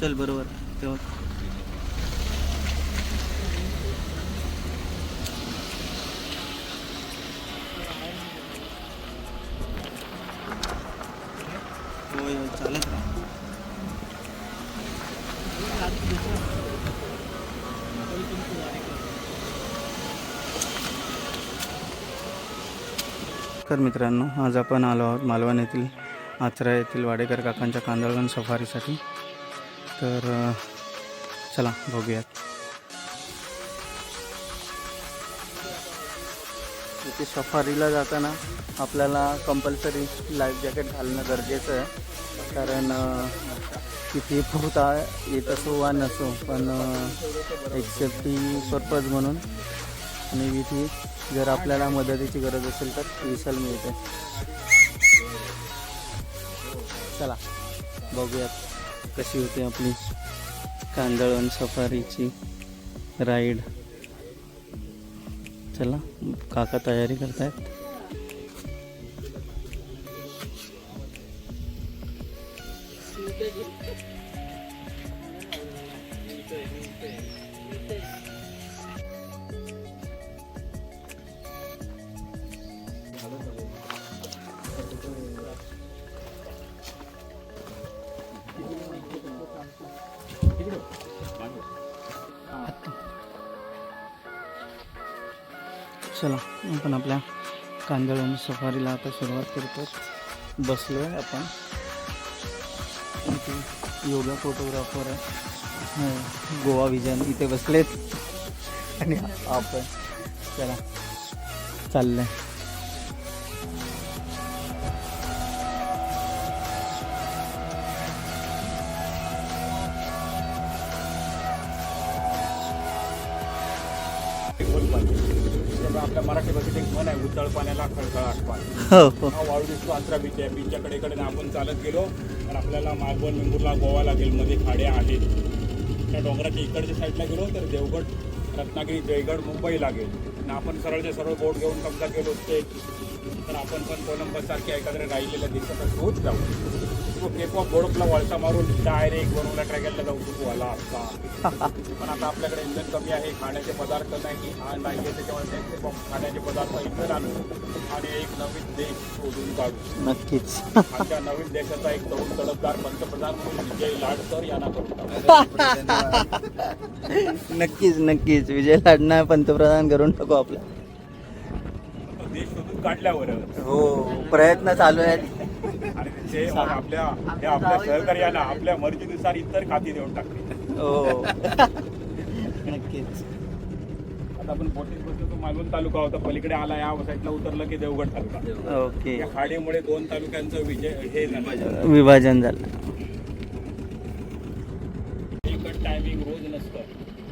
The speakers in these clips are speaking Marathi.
चल बरोबर तेव्हा होय होय चालत राहा. तर मित्रांनो, आज आपण आलो आहोत मालवण येथील आचरा येथील वाडेकर काकांच्या कांदळवन सफारीसाठी. तर चला बघूयात. इथे सफारीला जाताना आपल्याला कंपल्सरी लाईफ जॅकेट घालणं गरजेचं आहे, कारण किती पोहता येत असो वा नसो, पण एक सेफ्टी पर्पज म्हणून. आणि इथे जर आपल्याला मदतीची गरज असेल तर विशाल मिळते. चला बघूयात कशी होते आपली कांदळवन सफारीची राईड. चला, काका तयारी करतायत. चला, आपण आपल्या कांदळवन सफारीला आता सुरुवात करतो. बसलो आहे आपण. इथे योगा फोटोग्राफर आहे, गोवा विजन इथे बसलेत. आणि आपण चला चाललंय. आपल्या मराठी भाषेत एक म्हण आहे, उचळ पाण्याला खळखळाट पाणी. हा वाळू दिसतो आंध्रा बीच आहे. बीचच्या कडेकडे आपण चालत गेलो तर आपल्याला मालवण वेंगुर्ला गोवा लागेल. मध्ये खाड्या आहेत. त्या डोंगराच्या इकडच्या साईडला गेलो तर देवगड, रत्नागिरी, जयगड, मुंबई लागेल. आणि आपण सरळच्या सरळ बोट घेऊन समजा गेलो ते तर आपण पण कोलंबस सारख्या एखाद्या राहिलेल्या देशात होत जाऊ. तो केप ऑफ बोर्डला वळसा मारून डायरेक्ट बनवला ट्रॅगलला जाऊ शकतो आला असता. पण आता आपल्याकडे इंधन कमी आहे, खाण्याचे पदार्थ नाही आहे, त्याच्यामुळे खाण्याचे पदार्थ इंधन आणू आणि एक नवीन देश शोधून काढू. नक्कीच. आमच्या नवीन देशाचा एक तरुण तडफदार पंतप्रधान म्हणून विजय लाडकर यांना करून नक्कीच नक्कीच विजय लाडना पंतप्रधान करून टाकू आपला. देश शोधून काढल्यावर हो, प्रयत्न चालू आहेत. आणि ते आपल्या सहकार्याला आपल्या मर्जीनुसार इतर खाती देऊन टाकली. हो नक्कीच. आता आपण बोटीत बसलो तो मालवण तालुका होता, पलीकडे आला या साईडला उतरलं की देवगड तालुका. ओके. या खाडीमुळे दोन तालुक्यांचं विभाजन झालं. एकच टायमिंग रोज नसतं.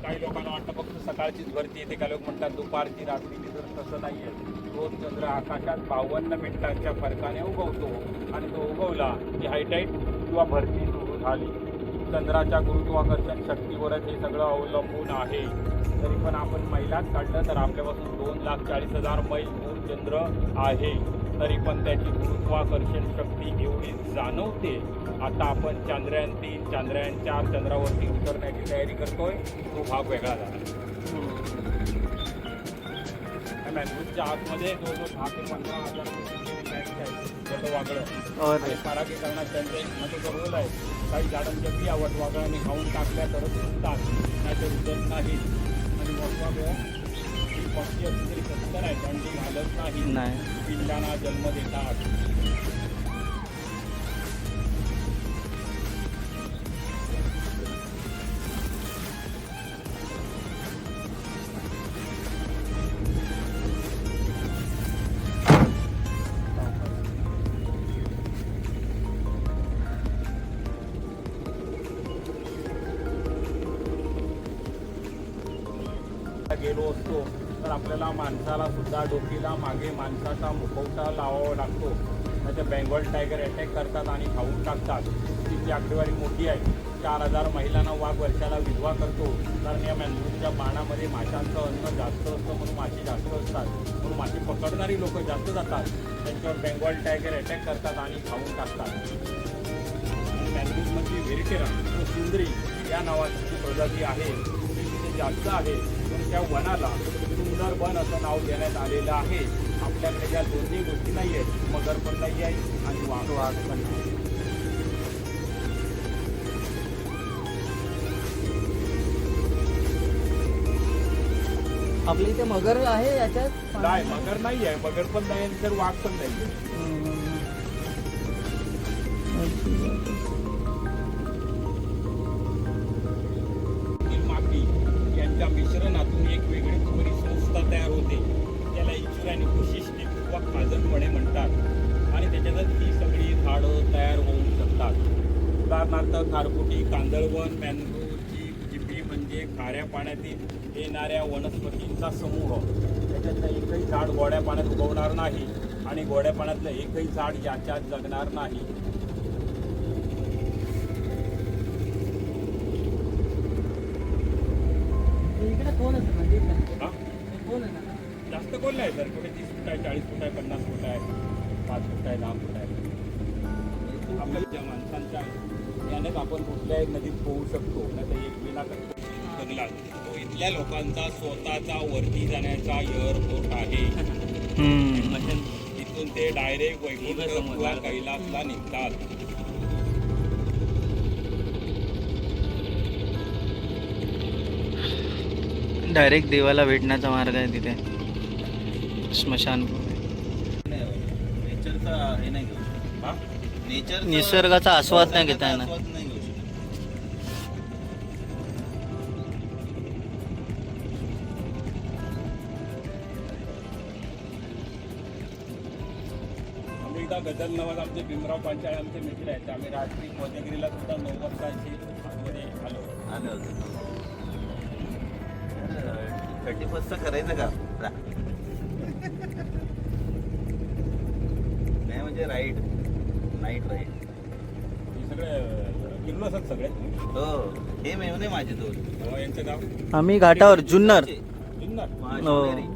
काही लोकांना वाटतं फक्त सकाळचीच भरती येते, काही लोक म्हणतात दुपारची, रात्रीची. तर तसं नाहीये. रोज चंद्र आकाशात 52 मिनिटांच्या फरकाने उगवतो आणि तो उगवला की हायटाईट किंवा भरती सुरू झाली. चंद्राच्या गुरुत्वाकर्षण शक्तीवरच हे सगळं अवलंबून आहे. तरी पण आपण मैलात काढलं तर आपल्यापासून 2,40,000 मैल दूर चंद्र आहे. तरी पण त्याची गुरुत्वाकर्षण शक्ती एवढी जाणवते. आता आपण चांद्रयान-3, चांद्रयान-4 चंद्रावरती उतरण्याची तयारी करतोय. तो भाग वेगळा झाला. मॅनग्रुवच्या आतमध्ये जवळजवळ 10 ते 15,000 वटवागळं परागीकरणात त्यांचं एक महत्त्वाचा रोल आहे. काही झाडांच्या बिया वटवागळांनी खाऊन टाकल्या तरच उठतात, नाहीतर उठत नाही. आणि वटवागळं ही पक्षी असली तरी सत्तर आहे, अंडी घालत नाही, पिल्लांना जन्म देतात. गेलो असतो तर आपल्याला माणसाला सुद्धा डोकीला मागे माणसाचा मुखवटा लावावा लागतो. त्याच्या बेंगॉल टायगर अटॅक करतात आणि खाऊन टाकतात. तिची आकडेवारी मोठी आहे. 4,000 महिलांना वाघ वर्षाला विधवा करतो. कारण या मॅनग्रुवच्या बाणामध्ये माशांचं अन्न जास्त असतं, म्हणून मासे जास्त असतात. म्हणून मासे पकडणारी लोक जास्त जातात. त्यांच्यावर बेंगॉल टायगर अटॅक करतात आणि खाऊन टाकतात. मधली व्हेरिटेरा सुंदरी या नावाची जी प्रजाती आहे ती तिथे जास्त आहे. पण त्या वनाला सुंदर वन असं नाव देण्यात आलेलं आहे. आपल्याकडे ज्या दोन्ही गोष्टी नाही आहेत, मगर पण नाही आहे आणि वाघ पण नाही. आपल्या इथे मगर आहे याच्यात? नाही, मगर नाही आहे, मगर पण नाही आणि तर वाघ पण नाही. माती यांच्या मिश्रणातून एक वेगळी परिसंस्था तयार होते. त्याला इचुराने विशिष्ट किंवा खाजणपणे म्हणतात आणि त्याच्यातच ही सगळी झाडं तयार होऊ शकतात. उदाहरणार्थ खारफुटी, कांदळवन, मॅनग्रोव्हची जिपी म्हणजे खाऱ्या पाण्यातील येणाऱ्या वनस्पतींचा समूह. त्याच्यातलं एकही झाड गोड्या पाण्यात उगवणार नाही आणि गोड्या पाण्यातलं एकही झाड याच्यात जगणार नाही. इकडे कोण हा? कोण आहे ना? जास्त कोण नाही सर, कुठे 30 फूट आहे, 40 फूट आहे, 50 फूट आहे, 5 फूट आहे, 10 फूट आहे. आपल्या ज्या माणसांच्या यानेच आपण कुठल्याही नदीत पोहू शकतो, नाही तर एक विना जंगलात. तो इथल्या लोकांचा स्वतःचा वरती जाण्याचा एअरपोर्ट आहे. तिथून ते डायरेक्ट वैकुंठ किंवा कैलासला निघतात. डायरेक्ट देवाला भेटण्याचा मार्ग आहे तिथे, स्मशान. नेचरचा हे नाही घेऊ शकत. हा? नेचर निसर्गाचा आस्वाद नाही घेता येणार. आस्वाद नाही घेऊ शकत. आम्ही एकदा गजल नवाज आमचे भीमराव पांचाळ आमचे मित्र आहेत. आम्ही रात्री कोजागिरीला सुद्धा 9 वर्षांची आतमध्ये आलो. आलं होतं 31st करायचं का? नाही म्हणजे राईड, नाईट राईड. हे सगळे किल्लो असतात सगळे. हो, हे मेवणे माझे दोन. यांचं गाव आम्ही घाटावर जुन्नर. जुन्नर. महाशिवनेरी.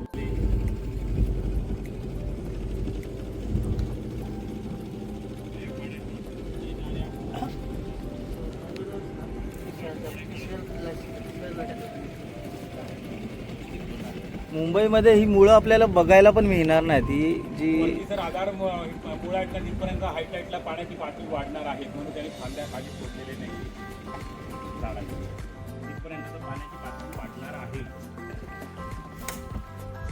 मुंबईमध्ये ही मुळं आपल्याला बघायला पण मिळणार नाही. ती जी वरती सर आधार मुळातल्या तिथपर्यंत हायटाईटला पाण्याची पातळी वाढणार आहे, म्हणून त्यांनी खांद्या खाली सोडलेले नाही झाडांचे. तिथपर्यंत पाण्याची पातळी वाढणार आहे.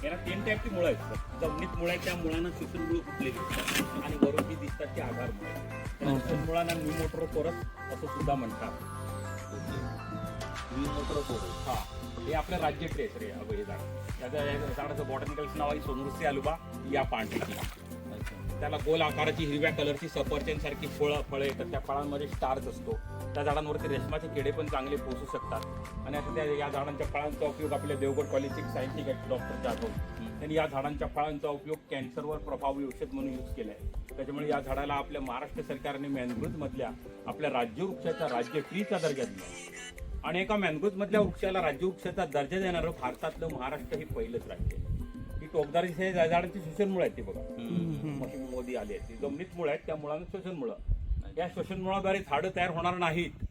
याला 3 टाईपची मुळं आहेत सर. जमिनीत मुळं आहेत, त्या मुळांना शोषण मुळं फुटलेली असतात आणि वरून जी दिसतात ती आधार मुळं. शोषण मुळांना न्यूमोट्रोकोरस असं सुद्धा म्हणतात. हा, हे आपलं राज्य ट्रेस रे अगं हे झाड. त्याच्या झाडाचं बॉटनिकल नाव आहे सोनुरसी आलुबा या पांढरीची. त्याला गोल आकाराची हिरव्या कलरची सफरचंद सारखी फळं येतात. त्या फळांमध्ये स्टार्च असतो. त्या झाडांवरती रेशमाचे किडे पण चांगले पोसू शकतात. आणि आता त्या या झाडांच्या फळांचा उपयोग आपले देवगड कॉलेजचे सायंटिस्ट आहेत डॉक्टर जाधव, त्यांनी या झाडांच्या फळांचा उपयोग कॅन्सरवर प्रभावी औषध म्हणून यूज केला आहे. त्याच्यामुळे या झाडाला आपल्या महाराष्ट्र सरकारने मॅनग्रोव्ह मधल्या आपल्या राज्यवृक्षाचा राज्य ट्रीचा दर्जा दिला. आणि एका मॅनग्रोव्ह मधल्या वृक्षाला राज्यवृक्षाचा दर्जा देणारं भारतातलं महाराष्ट्र हे पहिलंच राज्य आहे. ही टोकदारी झाडांची शोषण मुळं आहेत. ते बघा मोदी आले आहेत, ती जमिनीत मुळं आहेत, त्या मुळांना शोषण मुळं. या शोषण मुळाद्वारे झाडं तयार होणार नाहीत.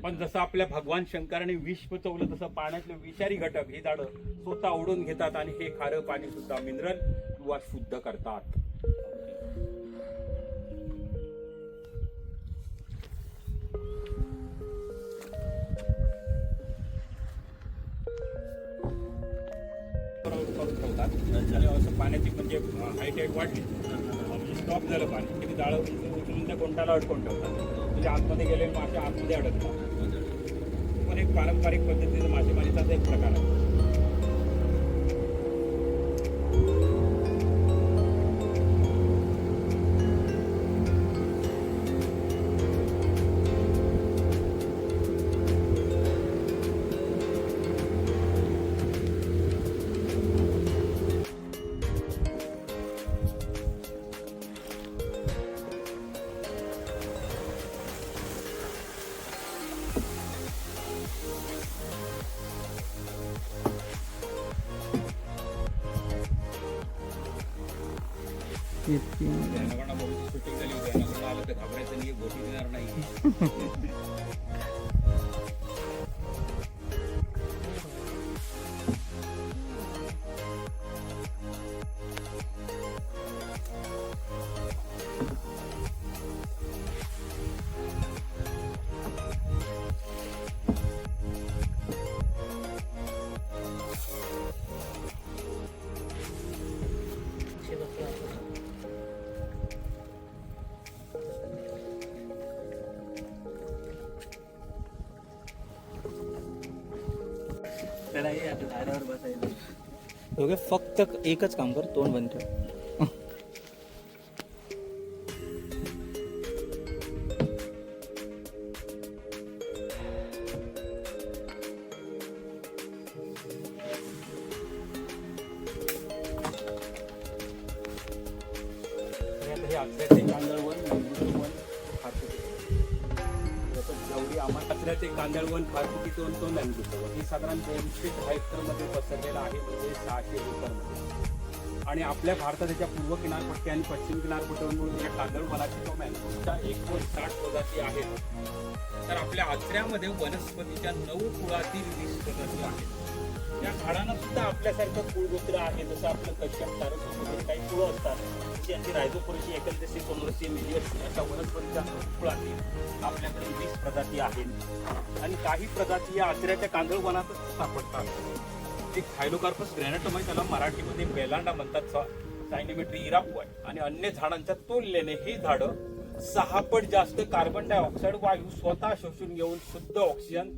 पण जसं आपल्या भगवान शंकराने विष पचवलं तसं पाण्यातले विषारी घटक ही झाडं स्वतः ओढून घेतात आणि हे खारं पाणी सुद्धा मिनरल किंवा शुद्ध करतात. आणि असं पाण्याची म्हणजे हायटाईट वाढली स्टॉप झालं पाणी की जाळं उचलून त्या कोंटाला अडकून ठेवतात. म्हणजे आतमध्ये गेले मासे आतमध्ये अडकतात. पण एक पारंपरिक पद्धतीचा मासेमारीचाच एक प्रकार आहे. इतकी शूटिंग झाली होती, आलं तर घाबरायचं नाही, बोटी देणार नाही. त्याला हे आता झाडावर बसायचं. दोघे फक्त एकच काम कर, तोंड बंद ठेव. हे आचऱ्याचे कांदळवन, मेंदूरवन, खारफुटी. जेवढी आम्हाला आचऱ्याचे कांदळवन, खारफुटी तो मेंदूरवन ही साधारण 210 हेक्टरमध्ये पसरलेला आहे, म्हणजे 600 एकरमध्ये. आणि आपल्या भारतात याच्या पूर्व किनारपट्टी आणि पश्चिम किनारपट्टीवरून या कांदळवनाची तो मेंदूरच्या 160 प्रजाती आहेत. तर आपल्या आचऱ्यामध्ये वनस्पतीच्या 9 कुळातील 20 प्रजाती आहेत. या झाडांना सुद्धा आपल्यासारखं कुळगोत्र आहे, जसं आपलं कश्यप तारक वगैरे काही कुळं असतात, त्यांची रायझोपोरेसी, एकंदशी, कोमरसी, मिलियस अशा वनस्पतीच्या कुळातील आपल्याकडे 20 प्रजाती आहेत. आणि काही प्रजाती या आचऱ्याच्या कांदळवनातच सापडतात. एक थायलोकार्पस ग्रॅनेटम आहे, त्याला मराठीमध्ये बेलांडा म्हणतात, सायनेमेट्री इराकू आहे. आणि अन्य झाडांच्या तुलनेने ही झाडं 6 पट जास्त कार्बन डायऑक्साईड वायू स्वतः शोषून घेऊन शुद्ध ऑक्सिजन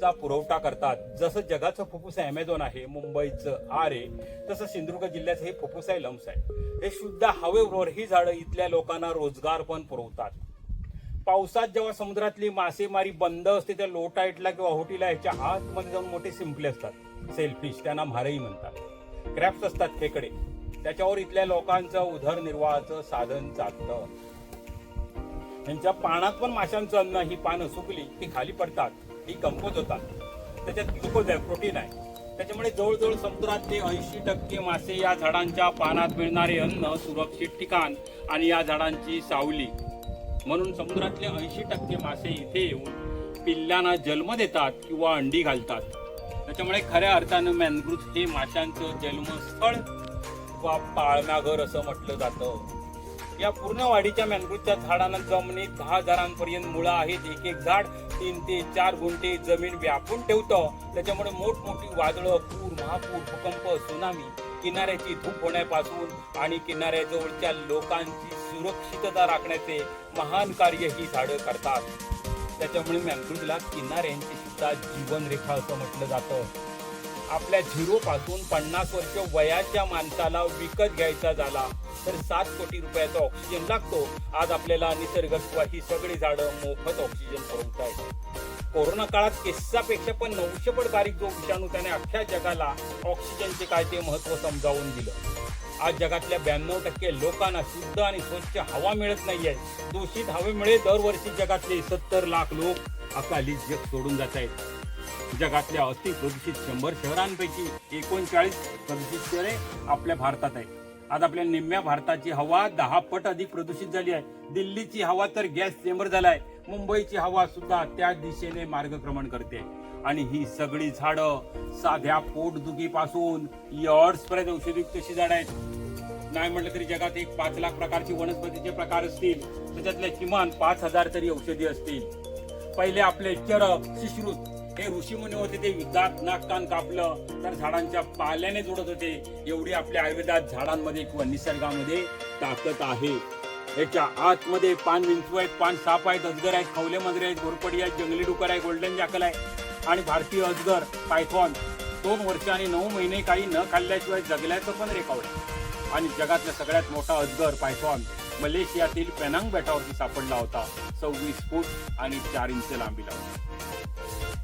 चा पुरवठा करतात. जसं जगाचं फुफ्फुस अमेझॉन आहे, मुंबईचं आहे, तसं सिंधुदुर्ग जिल्ह्याचं हे फुफ्फुस आहे, लम्स आहे. हे शुद्ध हवेबरोबर ही झाडं इथल्या लोकांना रोजगार पण पुरवतात. पावसात जेव्हा समुद्रातली मासेमारी बंद असते, त्या लोटाईटला किंवा होटीला ह्याच्या आतमध्ये जाऊन मोठे शिंपले असतात, सेलफिश, त्यांना म्हारई म्हणतात. क्रॅप्स असतात खेकडे, त्याच्यावर इथल्या लोकांचं उदरनिर्वाहाचं साधन चालतं. यांच्या पानात पण माशांचं अन्न, ही पानं सुकली की खाली पडतात, ही कंपोज होतात, त्याच्यात ग्लुकोज आहे, प्रोटीन आहे. त्याच्यामुळे जवळजवळ समुद्रातले 80% मासे या झाडांच्या पानात मिळणारे अन्न, सुरक्षित ठिकाण आणि या झाडांची सावली, म्हणून समुद्रातले 80% मासे इथे येऊन पिल्लांना जन्म देतात किंवा अंडी घालतात. त्याच्यामुळे खऱ्या अर्थानं मॅनग्रुव्ह हे माशांचं जन्मस्थळ वा पाळणाघर असं म्हटलं जातं. या पूर्ण वाढीच्या मॅनग्रुव्हच्या झाडांना जमिनीत 10 हजारांपर्यंत मुळं आहेत. एक एक झाड 3 ते 4 गुंठे जमीन व्यापून ठेवतं. त्याच्यामुळे मोठमोठी वादळं, पूर, महापूर, भूकंप, सुनामी, किनाऱ्याची धूप होण्यापासून आणि किनाऱ्याजवळच्या लोकांची सुरक्षितता राखण्याचे महान कार्य ही झाडं करतात. त्याच्यामुळे मॅनग्रुव्हला किनाऱ्यांची सुद्धा जीवनरेखा असं म्हटलं जातं. आपल्या 0 पासून 50 वर्ष वयाच्या माणसाला विकत घ्यायचा झाला तर 7 कोटी रुपयाचा ऑक्सिजन लागतो. आज आपल्याला निसर्ग ही सगळी झाडं मोफत ऑक्सिजन पुरवत आहेत. कोरोना काळात केसापेक्षा पण 900 पट बारीक जो विषाणू, त्याने अख्ख्या जगाला ऑक्सिजनचे काय ते महत्व समजावून दिलं. आज जगातल्या 92% लोकांना शुद्ध आणि स्वच्छ हवा मिळत नाहीये. दूषित हवेमुळे दरवर्षी जगातले 70 लाख लोक अकाली जग सोडून जात आहेत. जगातल्या अति प्रदूषित 100 शहरांपैकी 39 प्रदूषित शहरे आपल्या भारतात आहे. आज आपल्या निम्म्या भारताची हवा 10 पट अधिक प्रदूषित झाली आहे. दिल्लीची हवा तर गॅस चेंबर झालाय. मुंबईची हवा सुद्धा त्या दिशेने मार्गक्रमण करते. आणि ही सगळी झाडं साध्या पोटदुखीपासून इयर्सपर्यंत औषधयुक्त अशी झाडं आहेत. नाही म्हटलं तरी जगात एक 5 लाख प्रकारची वनस्पतीचे प्रकार असतील, त्याच्यातल्या किमान 5000 तरी औषधी असतील. पहिले आपले चरक, शिश्रुत हे ऋषीमुनी होते, ते दात, नाक, कान कापलं तर झाडांच्या पाल्याने जोडत होते. एवढी आपल्या आयुर्वेदात झाडांमध्ये किंवा निसर्गामध्ये ताकद आहे. याच्या आतमध्ये पान विंचू आहेत, पान साप आहेत, अजगर आहेत, खवले मंदिर आहेत, घोरपडी आहेत, जंगली डुकर आहे, गोल्डन जॅकल आहे. आणि भारतीय अजगर पायथॉन 2 वर्ष आणि 9 महिने काही न खाल्ल्याशिवाय जगल्याचं पण रेकॉर्ड आहे. आणि जगातला सगळ्यात मोठा अजगर पायथॉन मलेशियातील पेनांग बेटावरती सापडला होता. 26 फूट आणि 4 इंच लांबीला होता.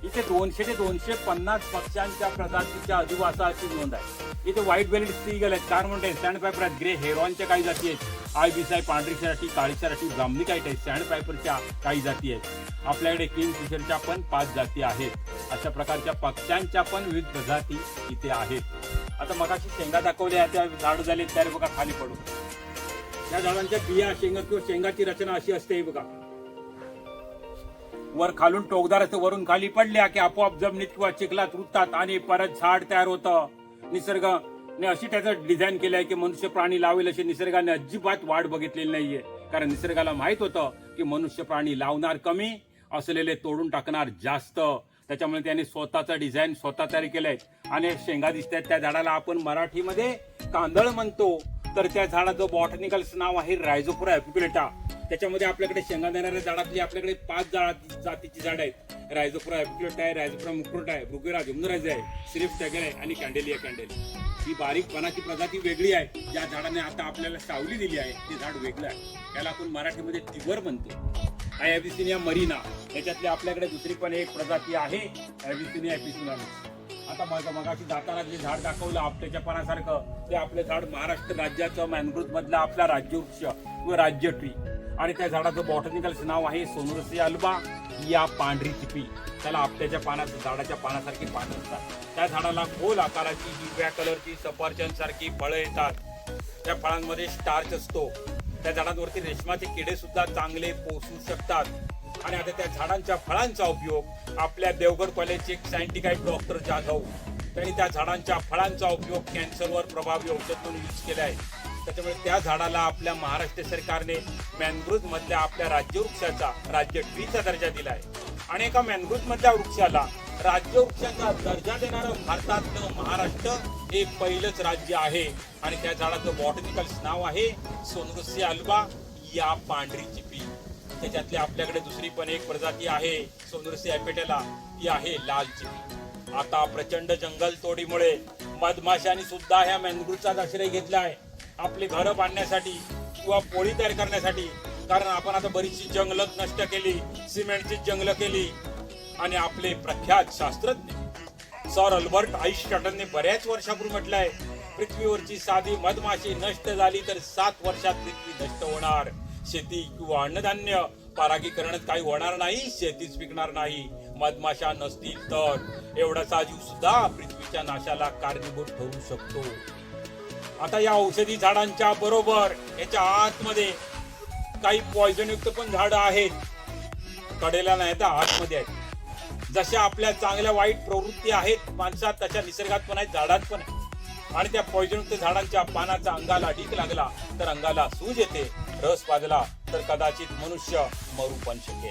इथे 200 ते 250 पक्ष्यांच्या प्रजातीच्या अधिवासाची नोंद आहे. इथे व्हाईट बेल्ड स्टीगल आहेत, कारमोंटे, सँडपायपर आहेत, ग्रे हेरॉनच्या काही जाती आहेत, आयबीस आहे, पांढरी शराटी, काळी शराटी, ब्राह्मणी काईट आहेत, सँडपायपरच्या काही जाती आहेत. आपल्याकडे किंगफिशरच्या पण 5 जाती आहेत. अशा प्रकारच्या पक्ष्यांच्या पण विविध प्रजाती इथे आहेत. आता मगाशी शेंगा दाखवल्या, त्या झाडू झाले त्याला बघा खाली पडू. या झाडांच्या बिया शेंगा किंवा शेंगाची रचना अशी असते हे बघा. वर खालून टोकदार असतं, वरून खाली पडल्या की आपोआप जमिनीत किंवा चिखलात रुततात आणि परत झाड तयार होतं. निसर्गाने अशी त्याचं डिझाईन केलं आहे की मनुष्य प्राणी लावेल अशी निसर्गाने अजिबात वाट बघितलेली नाहीये. कारण निसर्गाला माहित होतं की मनुष्य प्राणी लावणार कमी, असलेले तोडून टाकणार जास्त. त्याच्यामुळे त्याने स्वतःचं डिझाईन स्वतः तयार केलंय. आणि शेंगा दिसतात त्या झाडाला आपण मराठीमध्ये कांदळ म्हणतो. तर त्या झाडाचं बॉटनिकल नाव आहे रायझोफोरा एपिक्युलेटा. त्याच्यामध्ये आपल्याकडे शेंगा देणाऱ्या झाडातली आपल्याकडे 5 जातीची झाडं आहेत. रायझोफोरा एपिक्युलेटा आहे, रायझोफोरा मुक्रोटा आहे, ब्रुगेरा जुमनराज आहे, सिरिफ टॅगर आहे आणि कॅन्डेलिया कॅन्डेली. ही बारीक पानाची प्रजाती वेगळी आहे. ज्या झाडाने आता आपल्याला सावली दिली आहे ते झाड वेगळं आहे. त्याला आपण मराठीमध्ये टिवर म्हणतो. ॲबिसिनिया मरीना. याच्यातली आपल्याकडे दुसरी पण एक प्रजाती आहे ॲबिसिनिया एपिसिनालिस. आता मगाशी जाताना जे झाड दाखवलं आपट्याच्या पानासारखं, ते आपलं झाड महाराष्ट्र राज्याचं मॅनग्रोव्ह मधला आपला राज्यवृक्ष किंवा राज्य ट्री. आणि त्या झाडाचं बॉटनिकल नाव आहे सोनोरसिया अल्बा या पांढरी चिपी. त्याला आपट्याच्या पानाचं झाडाच्या पानासारखी पानं असतात. त्या झाडाला गोल आकाराची हिरव्या कलरची सफरचंद सारखी फळं येतात. त्या फळांमध्ये स्टार्च असतो. त्या झाडांवरती रेशमाचे किडे सुद्धा चांगले पोसू शकतात. आणि आता त्या झाडांच्या फळांचा उपयोग आपल्या देवगड कॉलेजचे एक सायंटिफिक डॉक्टर जाधव त्यांनी त्या झाडांच्या फळांचा उपयोग कॅन्सरवर प्रभावी औषध म्हणून यूज केला आहे. त्याच्यामुळे त्या झाडाला आपल्या महाराष्ट्र सरकारने मॅनग्रोव्ह मधल्या आपल्या राज्यवृक्षाचा राज्य ट्रीचा दर्जा दिला आहे. आणि एका मॅनग्रोव्ह मधल्या वृक्षाला राज्यवृक्षाचा दर्जा देणारं भारतातलं महाराष्ट्र हे पहिलंच राज्य आहे. आणि त्या झाडाचं बॉटनिकल नाव आहे सोनोरसिया अल्बा या पांढरी चिपी. त्याच्यातली आपल्याकडे दुसरी पण एक प्रजाती आहे सोनोरसिया एपिटेला, ती आहे लाल चिपी. आता प्रचंड जंगल तोडीमुळे मधमाशांनी सुद्धा ह्या मॅनग्रोव्हचा आश्रय घेतला आहे आपली घरं बांधण्यासाठी किंवा पोळी तयार करण्यासाठी. कारण आपण आता बरीचशी जंगलं नष्ट केली, सिमेंटची जंगलं केली. आणि आपले प्रख्यात शास्त्रज्ञ सर अल्बर्ट आईन्स्टाईनने बऱ्याच वर्षापूर्वी म्हटलंय, पृथ्वीवरची साधी मधमाशी नष्ट झाली तर 7 वर्षात पृथ्वी नष्ट होणार. शेती किंवा अन्नधान्य परागीकरणात काही होणार नाही, शेतीच पिकणार नाही. मधमाशा नसतील तर एवढाचा जीव सुद्धा पृथ्वीच्या नाशाला कारणीभूत ठरू शकतो. आता या औषधी झाडांच्या बरोबर याच्या आतमध्ये काही पॉइझन युक्त पण झाडं आहेत. कडेला नाही तर आतमध्ये आहेत. जशा आपल्या चांगल्या वाईट प्रवृत्ती आहेत माणसात, तशा निसर्गात पण आहेत, झाडात पण आहेत. आणि त्या पॉइझन युक्त झाडांच्या पानाचा अंगाला ढीक लागला तर अंगाला सूज येते, रस पाजला तर कदाचित मनुष्य मरू पण शकेल.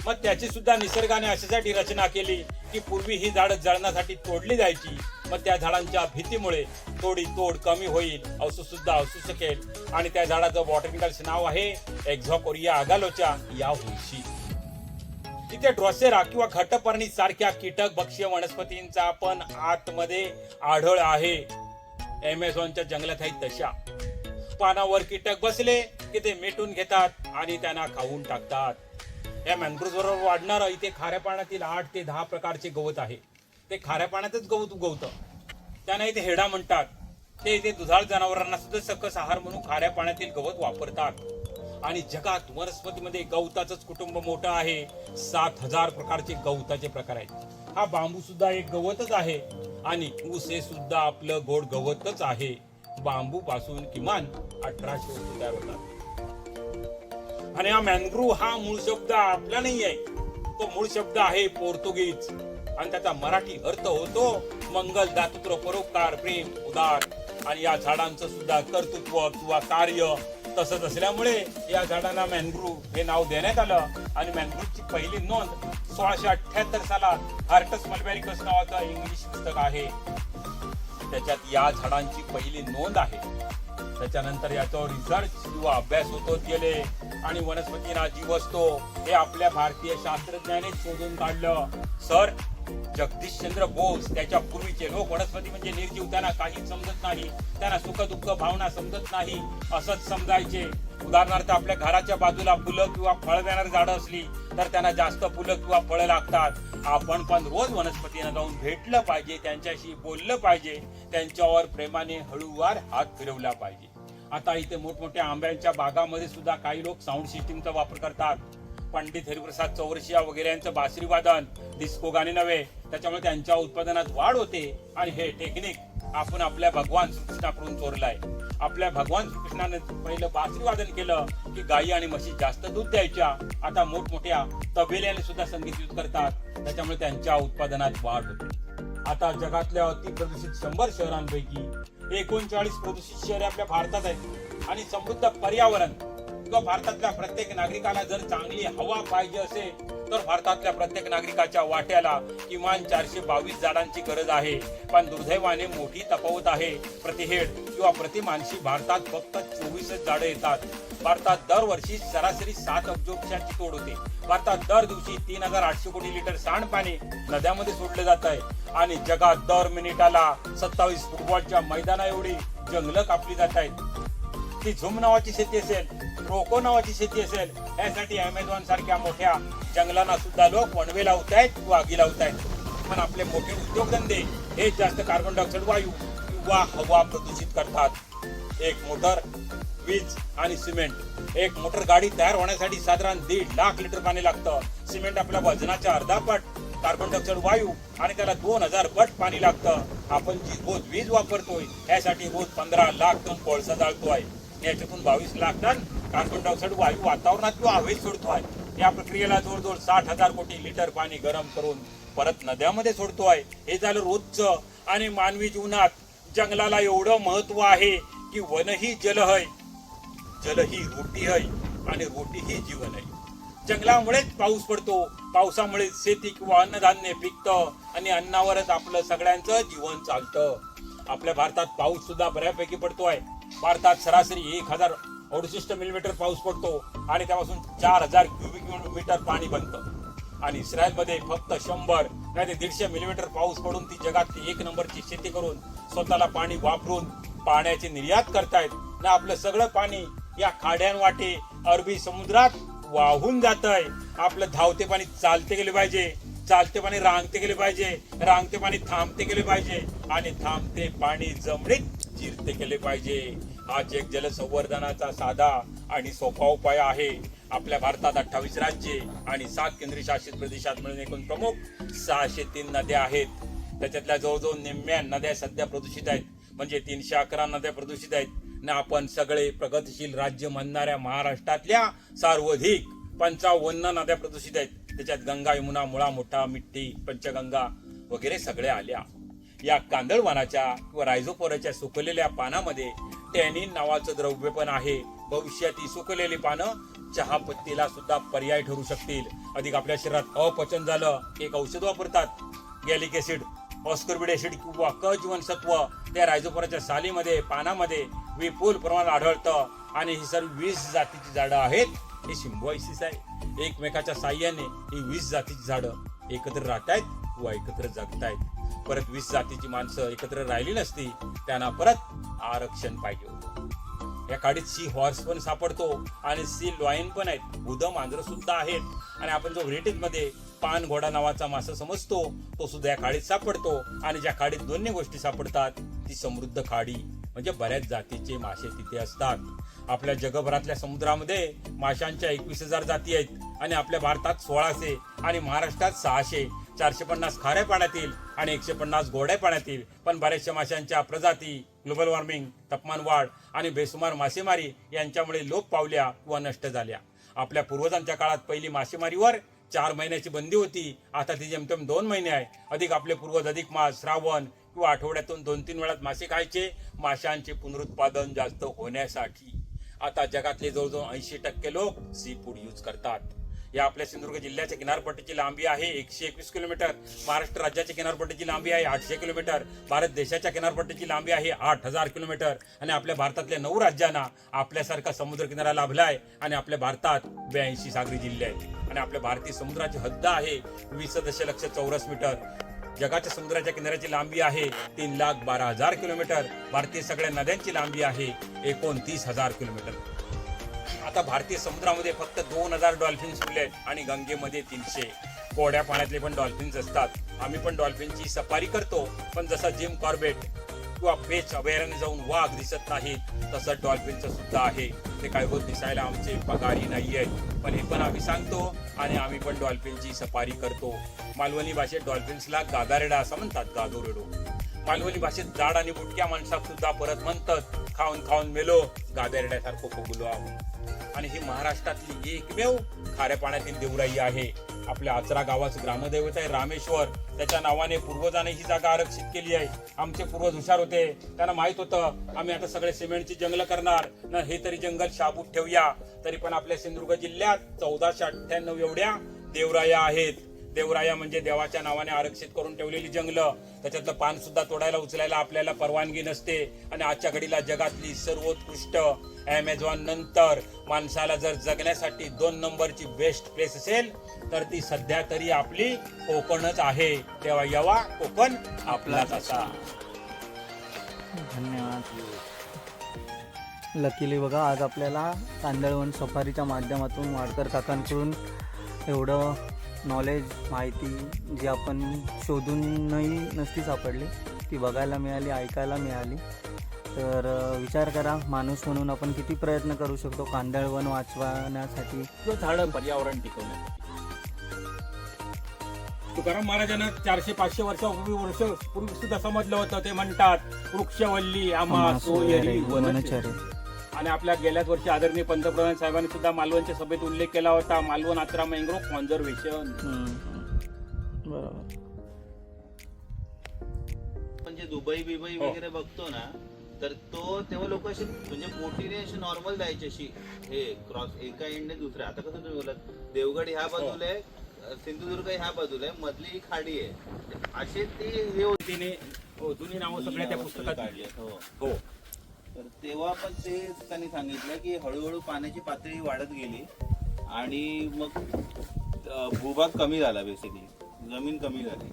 मग त्याची सुद्धा निसर्गाने अशासाठी रचना केली की पूर्वी ही झाडं जळण्यासाठी तोडली जायची. मग त्या झाडांच्या भीतीमुळे थोडी तोड कमी होईल, औषध सुद्धा असू शकेल. आणि त्या झाडाचं बॉटनिकल नाव आहे एक्झॉकोरिया अगालोचा या वंशी. तिथे ड्रॉसेरा किंवा घटपर्णी सारख्या कीटक भक्ष्य वनस्पतींचा पण आतमध्ये आढळ आहे. अमेझॉनच्या जंगलात आहेत तशा. पानावर कीटक बसले की ते मिटून घेतात आणि त्यांना खाऊन टाकतात. या मॅनग्रोव्ह बरोबर वाढणारं इथे खाऱ्या पाण्यातील 8 ते 10 प्रकारचे गवत आहे. ते खाऱ्या पाण्यातच गवत उगवतं. त्यांना इथे हेडा म्हणतात. ते इथे दुधाळ जनावरांना सुद्धा सकस आहार म्हणून खाऱ्या पाण्यातील गवत वापरतात. आणि जगात वनस्पतीमध्ये गवताचंच कुटुंब मोठं आहे. 7000 प्रकारचे गवताचे प्रकार आहेत. हा बांबू सुद्धा एक गवतच आहे आणि ऊस हे सुद्धा आपलं गोड गवतच आहे. बांबू पासून किमान 1800 वस्तू तयार होतात. आणि हा मॅनग्रोव्ह हा मूळ शब्द आपला नाही आहे, तो मूळ शब्द आहे पोर्तुगीज. आणि त्याचा मराठी अर्थ होतो मंगल, दातृत्व, परोपकार, प्रेम, उदार. आणि या झाडांचं सुद्धा कर्तृत्व किंवा कार्य तसंच असल्यामुळे या झाडांना मॅनग्रोव्ह हे नाव देण्यात आलं. आणि मॅनग्रोव्हची पहिली नोंद 1678 सालात हार्टस मलबेरिकस नावाचं इंग्लिश पुस्तक आहे, त्याच्यात या झाडांची पहिली नोंद आहे. त्याच्यानंतर याच्यावर रिसर्च किंवा अभ्यास होत गेले आणि वनस्पतींना जीव असतो हे आपल्या भारतीय शास्त्रज्ञांनी शोधून काढलं. सर जगदीशचंद्र बोस त्याच्या पूर्वीचे लोक वनस्पती म्हणजे निर्जीव, त्यांना काही समजत नाही, त्यांना सुख दुःख भावना समजत नाही असंच समजायचे. उदाहरणार्थ आपल्या घराच्या बाजूला फुलं किंवा फळ देणारी झाडं असली तर त्यांना जास्त फुलं किंवा फळं लागतात. आपण पण रोज वनस्पतींना जाऊन भेटलं पाहिजे, त्यांच्याशी बोललं पाहिजे, त्यांच्यावर प्रेमाने हळूवार हात फिरवला पाहिजे. आता इथे मोठमोठ्या आंब्यांच्या बागामध्ये सुद्धा काही लोक साऊंड सिस्टीमचा वापर करतात. पंडित हरिप्रसाद चौरसिया वगैरे यांचं बासरी वादन, डिस्को गाणे नव्हे, त्याच्यामुळे त्यांच्या उत्पादनात वाढ होते. आणि हे टेक्निक आपण आपल्या भगवान श्रीकृष्णाकडून चोरलाय. आपल्या भगवान श्रीकृष्णाने पहिलं बासरी वादन केलं की गायी आणि म्हशी जास्त दूध द्यायच्या. आता मोठमोठ्या तबेल्याने सुद्धा संगीत युद्ध करतात, त्याच्यामुळे त्यांच्या उत्पादनात वाढ होते. आता जगातल्या अति प्रदूषित 100 शहरांपैकी 39 प्रदूषित शहरे आपल्या भारतात आहेत. आणि समृद्ध पर्यावरण किंवा भारतातल्या प्रत्येक नागरिकाला जर चांगली हवा पाहिजे असेल तर भारतातल्या प्रत्येक नागरिकाच्या वाट्याला किमान 422 झाडांची गरज आहे. पण दुर्दैवाने मोठी तफावत आहे. प्रति हेड किंवा प्रति मानशी भारतात फक्त 24 झाडं येतात. भारतात दरवर्षी सरासरी 7 अब्जवृक्षांची तोड होते. भारतात दर दिवशी 3800 कोटी लिटर सांडपाणी नद्यामध्ये सोडले जात आहे. आणि जगात दर मिनिटाला 27 फुटबॉलच्या मैदाना एवढी जंगलं कापली जात आहेत. ती झुम नावाची शेती असेल, रोको नावाची शेती असेल, यासाठी अमेझॉन सारख्या मोठ्या जंगलांना सुद्धा लोक वणवे लावतायत किंवा आगी लावतायत. पण आपले मोठे उद्योगधंदे हे जास्त कार्बन डायऑक्साईड वायू किंवा हवा प्रदूषित करतात. एक मोटर, वीज आणि सिमेंट. एक मोटर गाडी तयार होण्यासाठी साधारण 1.5 लाख लिटर पाणी लागतं. सिमेंट आपल्या वजनाच्या अर्धा पट, कार्बन डायऑक्साईड वायू आणि त्याला 2000 पट पाणी लागतं. आपण जी रोज वीज वापरतोय यासाठी रोज 15 लाख टन कोळसा जाळतोय. याच्यातून 22 लाख टन कार्बन डायऑक्साईड वायू वातावरणात किंवा हवेत सोडतोय. या प्रक्रियेला जवळजवळ 60,000 कोटी लिटर पाणी गरम करून परत नद्यामध्ये सोडतोय. हे झालं रोजचं. आणि मानवी जीवनात जंगलाला एवढं महत्व आहे की वन ही जल है, जल ही रोटी है आणि रोटी ही जीवन है. जंगलामुळेच पाऊस पडतो, पावसामुळे शेती किंवा अन्नधान्य पिकतं आणि अन्नावरच आपलं सगळ्यांचं जीवन चालतं. आपल्या भारतात पाऊस सुद्धा बऱ्यापैकी पडतोय. भारतात सरासरी 1068 मिलीमीटर पाऊस पडतो आणि त्यापासून 4000 क्युबिक मीटर पाणी बनतं. आणि इस्रायलमध्ये फक्त 100 नाही 150 मिलीमीटर पाऊस पडून ती जगातली 1 नंबरची शेती करून स्वतःला पाणी वापरून पाण्याची निर्यात करतायत. ना आपलं सगळं पाणी या खाड्यांवाटे अरबी समुद्रात वाहून जात आहे. आपलं धावते पाणी चालते गेले पाहिजे, चालते पाणी रांगते गेले पाहिजे, रांगते पाणी थांबते गेले पाहिजे आणि थांबते पाणी जमिनीत जिरते केले पाहिजे. हाच एक जलसंवर्धनाचा साधा आणि सोपा उपाय आहे. आपल्या भारतात 28 राज्ये आणि 7 केंद्रशासित प्रदेशात मिळून एकूण प्रमुख 603 नद्या आहेत. त्याच्यातल्या जवळजवळ निम्म्या नद्या सध्या प्रदूषित आहेत, म्हणजे 311 नद्या प्रदूषित आहेत. ना आपण सगळे प्रगतिशील राज्य म्हणणाऱ्या महाराष्ट्रातल्या सर्वाधिक 55 नद्या प्रदूषित आहेत. त्याच्यात गंगा, यमुना, मुळा, मुठा, मिट्टी, पंचगंगा वगैरे सगळ्या आल्या. या कांदळवनाच्या किंवा रायझोपोराच्या सुकलेल्या पानामध्ये टॅनिन नावाचं द्रव्य पण आहे. भविष्यात ही सुकलेली पानं चहापत्तीला सुद्धा पर्याय ठरू शकतील. अधिक आपल्या शरीरात अपचन झालं, एक औषध वापरतात, गॅलिक ऍसिड, ऑस्कॉर्बिक ऍसिड किंवा क जीवनसत्व त्या रायझोपोराच्या सालीमध्ये, पानामध्ये विपुल प्रमाणात आढळतं. आणि ही सर्व 20 जातीची झाडं आहेत. ही सिम्बायोसिस आहे. एकमेकाच्या साह्याने ही 20 जातीची झाडं एकत्र राहतायत किंवा एकत्र जगतायत. परत 20 जातीची माणसं एकत्र राहिली नसती, त्यांना परत आरक्षण पाहिजे होतं. या काडीत सी हॉर्स पण सापडतो आणि सी लॉयन पण आहेत. उदम मांजर सुद्धा आहेत. आणि आपण जो व्हेरिटीज मध्ये पान घोडा नावाचा मासा समजतो तो सुद्धा या खाडीत सापडतो. आणि ज्या खाडीत दोन्ही गोष्टी सापडतात ती समृद्ध खाडी, म्हणजे बऱ्याच जातीचे मासे तिथे असतात. आपल्या जगभरातल्या समुद्रामध्ये माशांच्या 21,000 जाती आहेत आणि आपल्या भारतात 1600 आणि महाराष्ट्रात 600. 450 खाऱ्या पाण्यातील आणि 150 गोड्या पाण्यातील. पण बऱ्याचशा माशांच्या प्रजाती ग्लोबल वॉर्मिंग, तापमान वाढ आणि बेसुमार मासेमारी यांच्यामुळे लोप पावल्या किंवा नष्ट झाल्या. आपल्या पूर्वजांच्या काळात पहिली मासेमारीवर 4 महिन्याची बंदी होती. आता ती जेमतेम 2 महिने आहे. अधिक आपले पूर्वज अधिक मास, श्रावण किंवा आठवड्यातून 2-3 वेळात मासे खायचे, माशांचे पुनरुत्पादन जास्त होण्यासाठी. आता जगातले जवळजवळ 80% लोक सी फूड यूज करतात. या आपल्या सिंधुदुर्ग जिल्ह्याच्या किनारपट्टीची लांबी आहे 121 किलोमीटर. महाराष्ट्र राज्याच्या किनारपट्टीची लांबी आहे 800 किलोमीटर. भारत देशाच्या किनारपट्टीची लांबी आहे 8000 किलोमीटर. आणि आपल्या भारतातल्या 9 राज्यांना आपल्यासारखा समुद्र किनारा लाभलाय. आणि आपल्या भारतात 82 सागरी जिल्हे आहेत. आणि आपल्या भारतीय समुद्राची हद्द आहे 20 दशलक्ष चौरस मीटर. जगाच्या समुद्राच्या किनाऱ्याची लांबी आहे 3,12,000 किलोमीटर. भारतीय सगळ्या नद्यांची लांबी आहे 29,000 किलोमीटर. आता भारतीय समुद्रामध्ये फक्त 2000 डॉल्फिन सोडले आहेत आणि गंगेमध्ये 300. गोड्या पाण्यातले पण डॉल्फिन्स असतात. आम्ही पण डॉल्फिनची सफारी करतो. पण जसा जिम कॉर्बेट किंवा पेच अभयारण्य जाऊन वाघ दिसत नाहीत तसं डॉल्फिनचं सुद्धा आहे. ते काय होत दिसायला आमचे पगारी नाही आहेत, पण हे पण आम्ही सांगतो आणि आम्ही पण डॉल्फिनची सफारी करतो. मालवणी भाषेत डॉल्फिन्सला गागारेडा असं म्हणतात, गागोरेडो. मालवणी भाषेत जाड आणि बुटक्या माणसाक सुद्धा परत म्हणतात खाऊन खाऊन मेलो गादेरड्यासारखं फुगलो आहोत. आणि ही महाराष्ट्रातली एकमेव खाऱ्या पाण्यातील देवराई आहे. आपल्या आचरा गावाचं ग्रामदैवत आहे रामेश्वर. त्याच्या नावाने पूर्वजाने ही जागा आरक्षित केली आहे. आमचे पूर्वज हुशार होते, त्यांना माहित होतं आम्ही आता सगळे सिमेंटची जंगल करणार ना, हे तरी जंगल शाबूत ठेवूया. तरी पण आपल्या सिंधुदुर्ग जिल्ह्यात 1498 एवढ्या देवराया आहेत. देवराया म्हणजे देवाच्या नावाने आरक्षित करून ठेवलेली जंगलं. त्याच्यातलं पान सुद्धा तोडायला उचलायला आपल्याला परवानगी नसते. आणि आजच्या घडीला जगातली सर्वोत्कृष्ट ॲमेझॉन नंतर माणसाला जर जगण्यासाठी 2 नंबरची बेस्ट प्लेस असेल तर ती सध्या तरी आपली कोकणच आहे. तेव्हा यावा कोकण आपलाच असा. धन्यवाद. लकीली बघा आज आपल्याला कांदळवन सफारीच्या माध्यमातून वाडकर काकांकडून एवढं नॉलेज माहिती जी आपण शोधूनही नसती सापडली ती बघायला मिळाली, ऐकायला मिळाली. तर विचार करा माणूस म्हणून आपण किती प्रयत्न करू शकतो कांदळवन वाचवण्यासाठी. झाडं पर्यावरण टिकवण्यासाठी. तुकाराम महाराजांना 400-500 वर्षापूर्वी सुद्धा समजलं होतं. ते म्हणतात वृक्षवल्ली आम्हा सोयरी वनचरे. आणि आपल्या गेल्याच वर्षी आदरणीय पंतप्रधान साहेबांनी सुद्धा मालवणच्या सभेत उल्लेख केला होता मालवण आचरा मॅंग्रोव्ह कॉन्झर्वेशन. बरोबर. म्हणजे दुबई बिबई वगैरे बघतो ना, तर तो तेव्हा लोक असे म्हणजे मोठीने अशी नॉर्मल जायची अशी हे क्रॉस एका एंडने दुसऱ्या. आता कसं तुम्ही बोलात देवगड ह्या बाजूला आहे, सिंधुदुर्ग ह्या बाजूला आहे, मधली ही खाडी आहे. असे ते हे तिने जुनी नावं सगळ्या त्या पुस्तकात काढली. हो. तर तेव्हा पण ते त्यांनी सांगितलं की हळूहळू पाण्याची पातळी वाढत गेली आणि मग भूभाग कमी झाला, बेसिकली जमीन कमी झाली.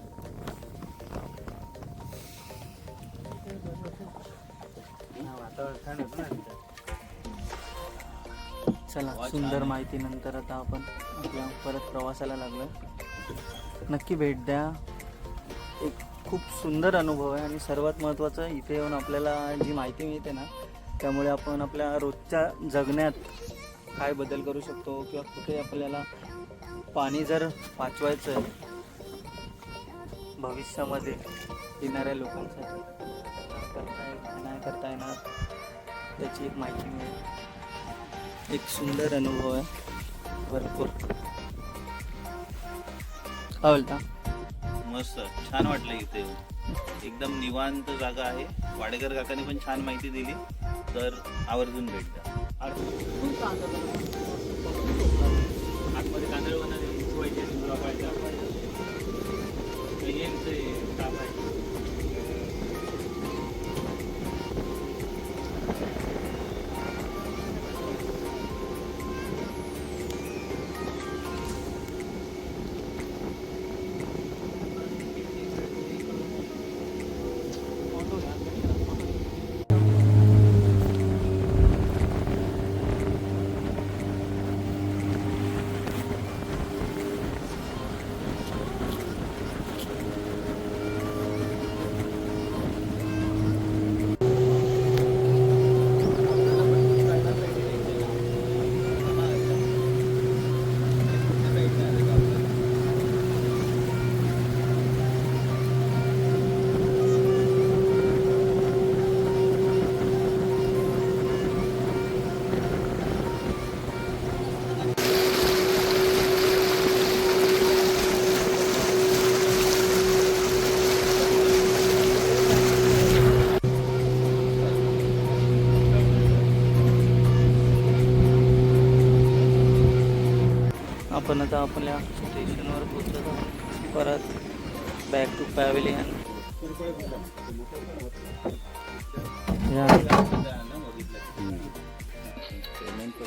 चला सुंदर माहिती नंतर आता आपण आपल्या परत प्रवासाला लागलो. नक्की भेट द्या. एक खूप सुंदर अनुभव आहे आणि सर्वात महत्त्वाचं इथे येऊन आपल्याला जी माहिती मिळते ना त्यामुळे आपण आपल्या रोजच्या जगण्यात काय बदल करू शकतो किंवा कुठे आपल्याला पाणी जर वाचवायचं आहे भविष्यामध्ये येणाऱ्या लोकांसाठी नाही करता येणार त्याची एक माहिती मिळेल. एक सुंदर अनुभव आहे भरपूर. काय बोलता? मस्त छान वाटलं इथे येऊन. एकदम निवांत जागा आहे. वाडेकर काकांनी पण छान माहिती दिली, तर आवर्जून भेट द्या. आतमध्ये कांदळवनाने काम आहे. आपण आता आपल्या स्टेशनवर पोहोचत आहोत. परत बॅक टू पॅव्हिलियन. पेमेंट